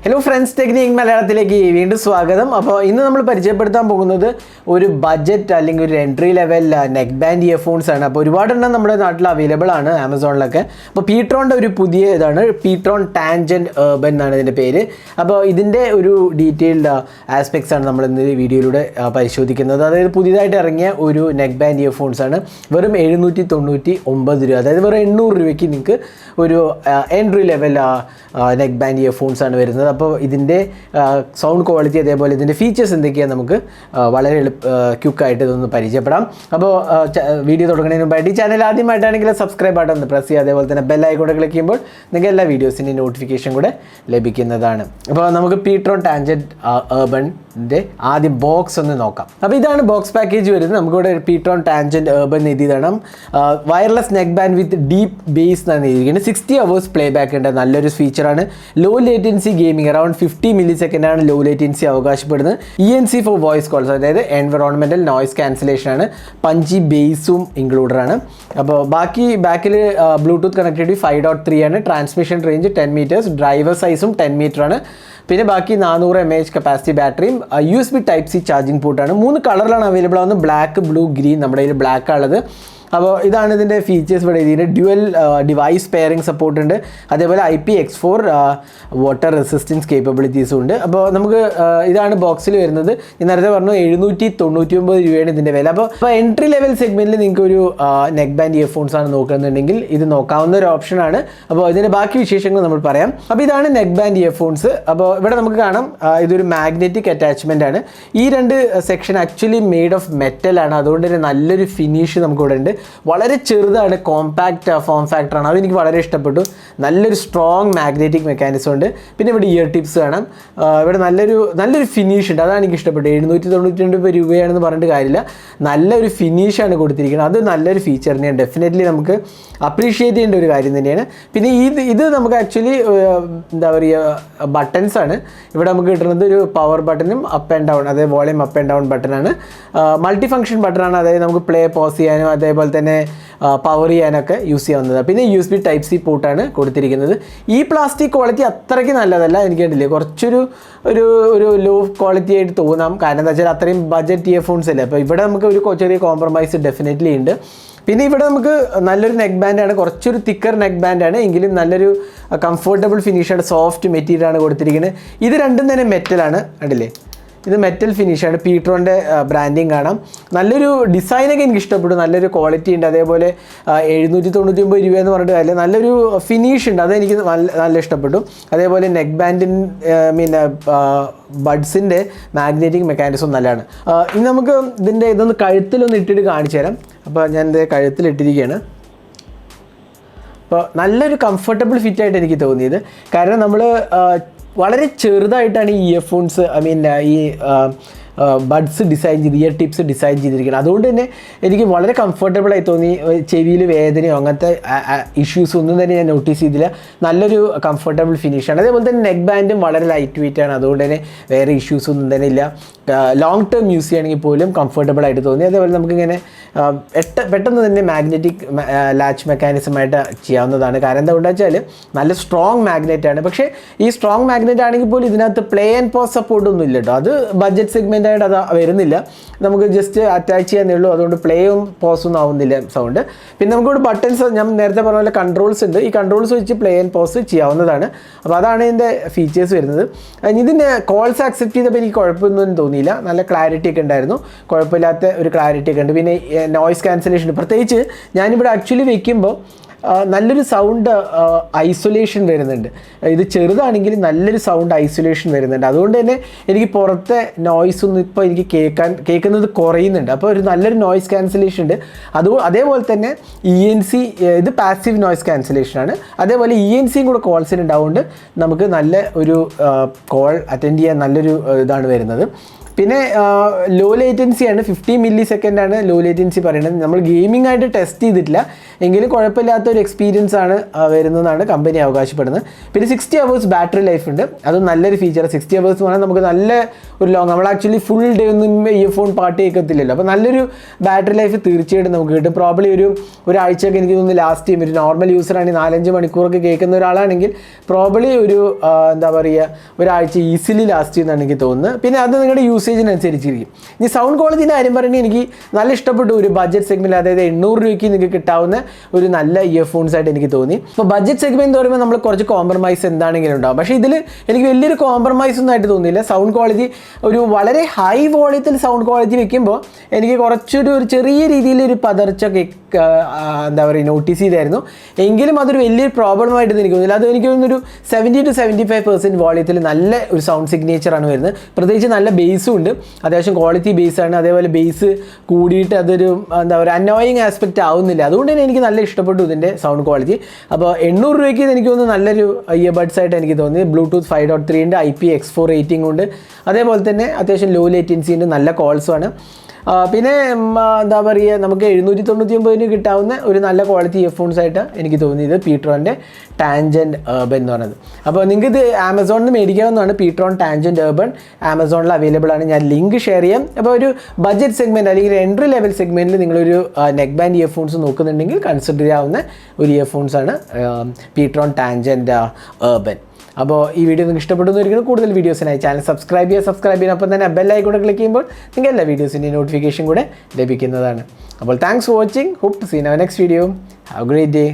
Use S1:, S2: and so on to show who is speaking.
S1: Hello friends, technique മലയാളത്തിലേക്ക് വീണ്ടും സ്വാഗതം. അപ്പോൾ ഇന്ന് നമ്മൾ പരിചയപ്പെടുത്താൻ പോകുന്നത് ഒരു ബഡ്ജറ്റ് അല്ലെങ്കിൽ ഒരു entry level neck band earphones ആണ്. അപ്പോൾ ഒരുപാടെണ്ണം നമ്മുടെ നാട്ടിൽ അവൈലബിൾ ആണ് ആമസോണിലൊക്കെ. അപ്പോൾ പീട്രോണിൻ്റെ ഒരു പുതിയ ഇതാണ് പീട്രോൺ ടാൻജൻറ്റ് ഏർബൻ എന്നാണ് ഇതിൻ്റെ പേര്. അപ്പോൾ ഇതിൻ്റെ ഒരു ഡീറ്റെയിൽഡ് ആസ്പെക്ട്സ് ആണ് നമ്മൾ ഇന്ന് വീഡിയോയിലൂടെ പരിശോധിക്കുന്നത്. അതായത് പുതിയതായിട്ട് ഇറങ്ങിയ ഒരു നെക്ക് ബാൻഡ് ഇയർഫോൺസ് ആണ്. വെറും 799 രൂപ, അതായത് വെറും 800 രൂപയ്ക്ക് നിങ്ങൾക്ക് ഒരു entry level neck band earphones ആണ് വരുന്നത്. അപ്പോൾ ഇതിൻ്റെ സൗണ്ട് ക്വാളിറ്റി അതേപോലെ ഇതിൻ്റെ ഫീച്ചേഴ്സ് എന്തൊക്കെയാണ് നമുക്ക് വളരെ ക്വിക്കായിട്ട് ഇതൊന്ന് പരിചയപ്പെടാം. അപ്പോൾ വീഡിയോ തുടങ്ങുന്നതിന് മുമ്പായിട്ട് ഈ ചാനൽ ആദ്യമായിട്ടാണെങ്കിൽ സബ്സ്ക്രൈബ് ബട്ടൺ ഒന്ന് പ്രസ് ചെയ്യുക. അതേപോലെ തന്നെ ബെൽ ഐക്കൺ ക്ലിക്ക് ചെയ്യുമ്പോൾ നിങ്ങൾക്ക് എല്ലാ വീഡിയോസിൻ്റെ നോട്ടിഫിക്കേഷൻ കൂടെ ലഭിക്കുന്നതാണ്. അപ്പോൾ നമുക്ക് പീട്രോൺ ടാൻജൻറ്റ് ഏർബൻ്റെ ആദ്യം ബോക്സ് ഒന്ന് നോക്കാം. അപ്പോൾ ഇതാണ് ബോക്സ് പാക്കേജ് വരുന്നത്. നമുക്കിവിടെ പീട്രോൺ ടാൻജൻറ്റ് ഏർബൻ എഴുതിയതാണ്. Wireless neck band with deep bass എന്നാണ് എഴുതിയിരിക്കുന്നത്. 60 hours പ്ലേ ബാക്ക് ഉണ്ട്. നല്ലൊരു ഫീച്ചറാണ്. Low latency gaming around 50 millisecond ആണ് ലോ ലേറ്റൻസി അവകാശപ്പെടുന്നത്. ENC ഫോർ വോയിസ് കോൾസ്, അതായത് എൻവറോൺമെൻറ്റൽ നോയ്സ് ക്യാൻസലേഷൻ ആണ്. പഞ്ചി ബേസും ഇൻക്ലൂഡഡ് ആണ്. അപ്പോൾ ബാക്കിൽ ബ്ലൂടൂത്ത് കണക്ടിവിറ്റി 5.3 ആണ്. ട്രാൻസ്മിഷൻ റേഞ്ച് 10 meters, ഡ്രൈവർ സൈസും 10 meter ആണ്. പിന്നെ ബാക്കി 400 mAh കപ്പാസിറ്റി ബാറ്ററിയും USB Type-C ചാർജിങ് പോർട്ടാണ്. 3 കളറിലാണ് അവൈലബിൾ ആവുന്നത്: ബ്ലാക്ക്, ബ്ലൂ, ഗ്രീൻ. നമ്മുടെ കയ്യിൽ ബ്ലാക്ക് ഉള്ളത്. അപ്പോൾ ഇതാണ് ഇതിൻ്റെ ഫീച്ചേഴ്സ്. ഇവിടെ ഇതിൻ്റെ ഡ്യുവൽ ഡിവൈസ് പെയറിംഗ് സപ്പോർട്ട് ഉണ്ട്. അതേപോലെ IPX4 വാട്ടർ റെസിസ്റ്റൻസ് കേപ്പബിലിറ്റീസും ഉണ്ട്. അപ്പോൾ നമുക്ക് ഇതാണ് ബോക്സിൽ വരുന്നത്. ഞാൻ നേരത്തെ പറഞ്ഞു 799 രൂപയാണ് ഇതിൻ്റെ വില. അപ്പോൾ എൻട്രി ലെവൽ സെഗ്മെൻറ്റിൽ നിങ്ങൾക്ക് ഒരു നെക്ക് ബാൻഡ് ഇയർഫോൺസ് ആണ് നോക്കുന്നുണ്ടെങ്കിൽ ഇത് നോക്കാവുന്ന ഒരു ഓപ്ഷനാണ്. അപ്പോൾ ഇതിൻ്റെ ബാക്കി വിശേഷങ്ങൾ നമ്മൾ പറയാം. അപ്പോൾ ഇതാണ് നെക്ക് ബാൻഡ് ഇയർഫോൺസ്. അപ്പോൾ ഇവിടെ നമുക്ക് കാണാം ഇതൊരു മാഗ്നറ്റിക് അറ്റാച്ച്മെൻ്റ് ആണ്. ഈ രണ്ട് section actually made of metal ആണ്. അതുകൊണ്ട് തന്നെ നല്ലൊരു ഫിനിഷ് നമുക്കിവിടെ ഉണ്ട്. വളരെ ചെറുതാണ്, കോമ്പാക്റ്റ് ഫോം ഫാക്ടറാണ്. അതെനിക്ക് വളരെ ഇഷ്ടപ്പെട്ടു. നല്ലൊരു സ്ട്രോങ് മാഗ്നറ്റിക് മെക്കാനിസം ഉണ്ട്. പിന്നെ ഇവിടെ ഇയർ ടിപ്സ് കാണാം. ഇവിടെ നല്ലൊരു ഫിനിഷ് ഉണ്ട്. അതാണ് എനിക്ക് ഇഷ്ടപ്പെട്ടു. 792 രൂപയാണെന്ന് പറഞ്ഞിട്ട് കാര്യമില്ല. നല്ലൊരു ഫിനിഷാണ് കൊടുത്തിരിക്കുന്നത്. അത് നല്ലൊരു ഫീച്ചർ തന്നെയാണ്. ഡെഫിനറ്റ്ലി നമുക്ക് അപ്രീഷിയേറ്റ് ചെയ്യേണ്ട ഒരു കാര്യം തന്നെയാണ്. പിന്നെ ഇത് നമുക്ക് ആക്ച്വലി എന്താ പറയുക, ബട്ടൺസ് ആണ്. ഇവിടെ നമുക്ക് കിട്ടുന്നത് ഒരു പവർ ബട്ടണും അപ്പ് ആൻഡ് ഡൗൺ, അതായത് വോളിയം അപ്പ് ആൻഡ് ഡൗൺ ബട്ടണാണ്. മൾട്ടി ഫംഗ്ഷൻ ബട്ടണാണ്. അതായത് നമുക്ക് പ്ലേ പോസ് ചെയ്യാനും അതേപോലെ തന്നെ പവർ ചെയ്യാനൊക്കെ യൂസ് ചെയ്യാവുന്നതാണ്. പിന്നെ USB Type-C പോർട്ടാണ് കൊടുത്തിരിക്കുന്നത്. ഈ പ്ലാസ്റ്റിക് ക്വാളിറ്റി അത്രയ്ക്ക് നല്ലതല്ല. എനിക്ക് കണ്ടില്ലേ, കുറച്ചൊരു ലോ ക്വാളിറ്റി ആയിട്ട് തോന്നാം. കാരണം എന്താ വെച്ചാൽ അത്രയും ബഡ്ജറ്റ് ഇയർഫോൺസ് അല്ലേ. അപ്പോൾ ഇവിടെ നമുക്ക് ഒരു ചെറിയ കോംപ്രമൈസ് ഡെഫിനറ്റ്ലി ഉണ്ട്. പിന്നെ ഇവിടെ നമുക്ക് നല്ലൊരു നെക്ക് ബാൻഡാണ്. കുറച്ചൊരു തിക്കർ നെക്ക് ബാൻഡാണ്, എങ്കിലും നല്ലൊരു കംഫർട്ടബിൾ ഫിനിഷാണ്. സോഫ്റ്റ് മെറ്റീരിയലാണ് കൊടുത്തിരിക്കുന്നത്. ഇത് രണ്ടും തന്നെ മെറ്റലാണ്. കണ്ടില്ലേ, ഇത് മെറ്റൽ ഫിനിഷാണ്. പീട്രോൻ്റെ ബ്രാൻഡിങ് കാണാം. നല്ലൊരു ഡിസൈനൊക്കെ എനിക്ക് ഇഷ്ടപ്പെട്ടു. നല്ലൊരു ക്വാളിറ്റി ഉണ്ട്. അതേപോലെ 799 രൂപ എന്ന് പറഞ്ഞിട്ട് കാര്യമില്ല, നല്ലൊരു ഫിനിഷ് ഉണ്ട്. അതെനിക്ക് നല്ല ഇഷ്ടപ്പെട്ടു. അതേപോലെ നെക്ക് ബാൻഡിൻ ബഡ്സിൻ്റെ മാഗ്നറ്റിക് മെക്കാനിസം നല്ലതാണ്. ഇനി നമുക്ക് ഇതൊന്ന് കഴുത്തിലൊന്ന് ഇട്ടിട്ട് കാണിച്ചു തരാം. അപ്പോൾ ഞാൻ ഇത് കഴുത്തിലിട്ടിരിക്കുകയാണ്. അപ്പോൾ നല്ലൊരു കംഫർട്ടബിൾ ഫിറ്റായിട്ട് എനിക്ക് തോന്നിയത്. കാരണം നമ്മൾ വളരെ ചെറുതായിട്ടാണ് ഈ ഇയർഫോൺസ് ഈ ബഡ്സ് ഡിസൈൻ ചെയ്ത്, ഇയർ ടിപ്സ് ഡിസൈൻ ചെയ്തിരിക്കുന്നത്. അതുകൊണ്ട് തന്നെ എനിക്ക് വളരെ കംഫർട്ടബിളായി തോന്നി. ചെവിയിൽ വേദനയോ അങ്ങനത്തെ ഇഷ്യൂസ് ഒന്നും തന്നെ ഞാൻ നോട്ടീസ് ചെയ്തില്ല. നല്ലൊരു കംഫർട്ടബിൾ ഫിനിഷാണ്. അതേപോലെ തന്നെ നെക്ക് ബാൻഡും വളരെ ലൈറ്റ് വെയിറ്റ് ആണ്. അതുകൊണ്ട് തന്നെ വേറെ ഇഷ്യൂസ് ഒന്നും തന്നെ ഇല്ല. ലോങ് ടേം യൂസ് ചെയ്യുകയാണെങ്കിൽ പോലും കംഫർട്ടബിളായിട്ട് തോന്നി. അതേപോലെ നമുക്കിങ്ങനെ പെട്ടെന്ന് തന്നെ മാഗ്നറ്റിക് ലാച്ച് മെക്കാനിസമായിട്ട് ചെയ്യാവുന്നതാണ്. കാരണം എന്താണെന്ന് വെച്ചാൽ നല്ല സ്ട്രോങ് മാഗ്നറ്റാണ്. പക്ഷേ ഈ സ്ട്രോങ് മാഗ്നറ്റ് ആണെങ്കിൽ പോലും ഇതിനകത്ത് പ്ലേ ആൻഡ് പോസ് സപ്പോർട്ടൊന്നും ഇല്ല കേട്ടോ. അത് ബഡ്ജറ്റ് സെഗ്മെൻ്റ് ആയിട്ട് അത് വരുന്നില്ല. നമുക്ക് ജസ്റ്റ് അറ്റാച്ച് ചെയ്യാനേ ഉള്ളൂ. അതുകൊണ്ട് പ്ലേയും പോസും ആവുന്നില്ല സൗണ്ട്. പിന്നെ നമുക്കിവിടെ ബട്ടൺസ്, ഞാൻ നേരത്തെ പറഞ്ഞ പോലെ കൺട്രോൾസ് ഉണ്ട്. ഈ കൺട്രോൾസ് വെച്ച് പ്ലേ ആൻഡ് പോസ് ചെയ്യാവുന്നതാണ്. അപ്പോൾ അതാണ് ഇതിൻ്റെ ഫീച്ചേഴ്സ് വരുന്നത്. ഇതിൻ്റെ കോൾസ് അക്സെപ്റ്റ് ചെയ്തപ്പോൾ എനിക്ക് കുഴപ്പമൊന്നും തോന്നിയില്ല. നല്ല ക്ലാരിറ്റി ഒക്കെ ഉണ്ടായിരുന്നു. കുഴപ്പമില്ലാത്ത ഒരു ക്ലാരിറ്റി ഒക്കെ ഉണ്ട്. പിന്നെ നോയ്സ് ക്യാൻസലേഷൻ, പ്രത്യേകിച്ച് ഞാനിവിടെ ആക്ച്വലി വെക്കുമ്പോൾ നല്ലൊരു സൗണ്ട് ഐസൊലേഷൻ വരുന്നുണ്ട്. ഇത് ചെറുതാണെങ്കിൽ നല്ലൊരു സൗണ്ട് ഐസൊലേഷൻ വരുന്നുണ്ട്. അതുകൊണ്ട് തന്നെ എനിക്ക് പുറത്തെ നോയ്സ് ഒന്നും ഇപ്പോൾ എനിക്ക് കേൾക്കുന്നത് കുറയുന്നുണ്ട്. അപ്പോൾ ഒരു നല്ലൊരു നോയ്സ് ക്യാൻസലേഷൻ ഉണ്ട്. അതേപോലെ തന്നെ ENC, ഇത് പാസീവ് നോയ്സ് ക്യാൻസലേഷനാണ്. അതേപോലെ ENCയും കൂടെ കോൾസിന് ഉണ്ടാവുകൊണ്ട് നമുക്ക് നല്ല ഒരു കോൾ അറ്റൻഡ് ചെയ്യാൻ നല്ലൊരു ഇതാണ് വരുന്നത്. പിന്നെ ലോ ലേറ്റൻസിയാണ്, 50 മില്ലി സെക്കൻഡാണ് ലോ ലേറ്റൻസി പറയുന്നത്. നമ്മൾ ഗെയിമിംഗ് ആയിട്ട് ടെസ്റ്റ് ചെയ്തിട്ടില്ല, എങ്കിലും കുഴപ്പമില്ലാത്ത ഒരു എക്സ്പീരിയൻസ് ആണ് വരുന്നതെന്നാണ് കമ്പനി അവകാശപ്പെടുന്നത്. പിന്നെ 60 hours ബാറ്ററി ലൈഫ് ഉണ്ട്, അതും നല്ലൊരു ഫീച്ചർ. 60 hours എന്ന് പറഞ്ഞാൽ നമുക്ക് നല്ല ഒരു ലോങ്, നമ്മൾ ആക്ച്വലി ഫുൾ ഡേ ഒന്നും ഇയർഫോൺ പാട്ട് കേൾക്കത്തില്ലല്ലോ, അപ്പോൾ നല്ലൊരു ബാറ്ററി ലൈഫ് തീർച്ചയായിട്ടും നമുക്ക് കിട്ടും. പ്രോബ്ലി ഒരാഴ്ചയൊക്കെ എനിക്ക് തോന്നുന്നു ലാസ്റ്റ് ചെയ്യും. ഒരു നോർമൽ യൂസറാണെങ്കിൽ 4-5 മണിക്കൂറൊക്കെ കേൾക്കുന്ന ഒരാളാണെങ്കിൽ പ്രോബ്ലി എന്താ പറയുക, ഒരാഴ്ച ഈസിലി ലാസ്റ്റ് ചെയ്യുന്നതാണ് എനിക്ക് തോന്നുന്നത്. പിന്നെ അത് നിങ്ങളുടെ യൂസേജിനനുസരിച്ചിരിക്കും. ഇനി സൗണ്ട് ക്വാളിറ്റിൻ്റെ കാര്യം പറയുന്നത് എനിക്ക് നല്ല ഇഷ്ടപ്പെട്ടു. ഒരു ബഡ്ജറ്റ് സെഗ്മെൻറ്റ്, അതായത് 800 രൂപയ്ക്ക് നിങ്ങൾക്ക് കിട്ടാവുന്ന ഒരു നല്ല ഇയർഫോൺസ് ആയിട്ട് എനിക്ക് തോന്നി. അപ്പോൾ ബഡ്ജറ്റ് സെഗ്മെൻറ്റ് എന്ന് പറയുമ്പോൾ നമ്മൾ കുറച്ച് കോംപ്രമൈസ് എന്താണെങ്കിലും ഉണ്ടാവും, പക്ഷേ ഇതിൽ എനിക്ക് വലിയൊരു കോംപ്രമൈസ് ഒന്നും ആയിട്ട് തോന്നിയില്ല. സൗണ്ട് ക്വാളിറ്റി ഒരു വളരെ ഹൈ വോളിയത്തിൽ സൗണ്ട് ക്വാളിറ്റി വെക്കുമ്പോൾ എനിക്ക് കുറച്ചൊരു ചെറിയ രീതിയിലൊരു പതർച്ച എന്താ പറയുക നോട്ടീസ് ചെയ്തായിരുന്നു. എങ്കിലും അതൊരു വലിയൊരു പ്രോബ്ലമായിട്ട് എനിക്ക് തോന്നിയില്ല. അത് എനിക്ക് തോന്നുന്നൊരു 70 to 75% വോളിയത്തിൽ നല്ല ഒരു സൗണ്ട് സിഗ്നേച്ചറാണ് വരുന്നത്. പ്രത്യേകിച്ച് നല്ല ബേസും ഉണ്ട്, അത്യാവശ്യം ക്വാളിറ്റി ബേസാണ്. അതേപോലെ ബേസ് കൂടിയിട്ട് അതൊരു എന്താ പറയുക അനോയിങ് ആസ്പെക്റ്റ് ആവുന്നില്ല. അതുകൊണ്ട് തന്നെ എനിക്ക് നല്ല ഇഷ്ടപ്പെട്ടു ഇതിൻ്റെ സൗണ്ട് ക്വാളിറ്റി. അപ്പോൾ 800 രൂപയ്ക്ക് എനിക്ക് തോന്നുന്നു നല്ലൊരു ഇയർബഡ്സ് ആയിട്ട് എനിക്ക് തോന്നി. ബ്ലൂടൂത്ത് 5.3 ഉണ്ട്, IP-X4 റേറ്റിംഗ് ഉണ്ട്, അതേപോലെ തന്നെ അത്യാവശ്യം ലോ ലേറ്റൻസി ഉണ്ട്, നല്ല കോൾസുമാണ്. പിന്നെ എന്താ പറയുക, നമുക്ക് 799 കിട്ടാവുന്ന ഒരു നല്ല ക്വാളിറ്റി ഇയർഫോൺസ് ആയിട്ട് എനിക്ക് തോന്നിയത് പീട്രോൻ്റെ ടാൻജൻറ്റ് ഏർബൻ എന്ന് പറയുന്നത്. അപ്പോൾ നിങ്ങൾക്ക് ഇത് ആമസോണിൽ നിന്ന് മേടിക്കാവുന്നതാണ്. പീട്രോൺ ടാൻജൻറ്റ് ഏർബൻ ആമസോണിൽ അവൈലബിൾ ആണ്, ഞാൻ ലിങ്ക് ഷെയർ ചെയ്യാം. അപ്പോൾ ഒരു ബഡ്ജറ്റ് സെഗ്മെൻറ്റ് അല്ലെങ്കിൽ എൻട്രി ലെവൽ സെഗ്മെൻറ്റിൽ നിങ്ങളൊരു നെക്ക് ബാൻഡ് ഇയർഫോൺസ് നോക്കുന്നുണ്ടെങ്കിൽ കൺസിഡർ ചെയ്യാവുന്ന ഒരു ഇയർഫോൺസാണ് പീട്രോൺ ടാൻജൻറ്റ് ഏർബൻ. അപ്പോൾ ഈ വീഡിയോ നിങ്ങൾക്ക് ഇഷ്ടപ്പെടുന്നതായിരിക്കും. കൂടുതൽ വീഡിയോസിനായി ചാനൽ സബ്സ്ക്രൈബ് ചെയ്യുന്നതിനൊപ്പം തന്നെ ബെല്ലൈക്കൺ കൂടെ ക്ലിക്ക് ചെയ്യുമ്പോൾ നിങ്ങൾക്ക് എല്ലാ വീഡിയോസിൻ്റെയും നോട്ടിഫിക്കേഷൻ കൂടെ ലഭിക്കുന്നതാണ്. അപ്പോൾ thanks for watching. Hope to see next video. Have a great day.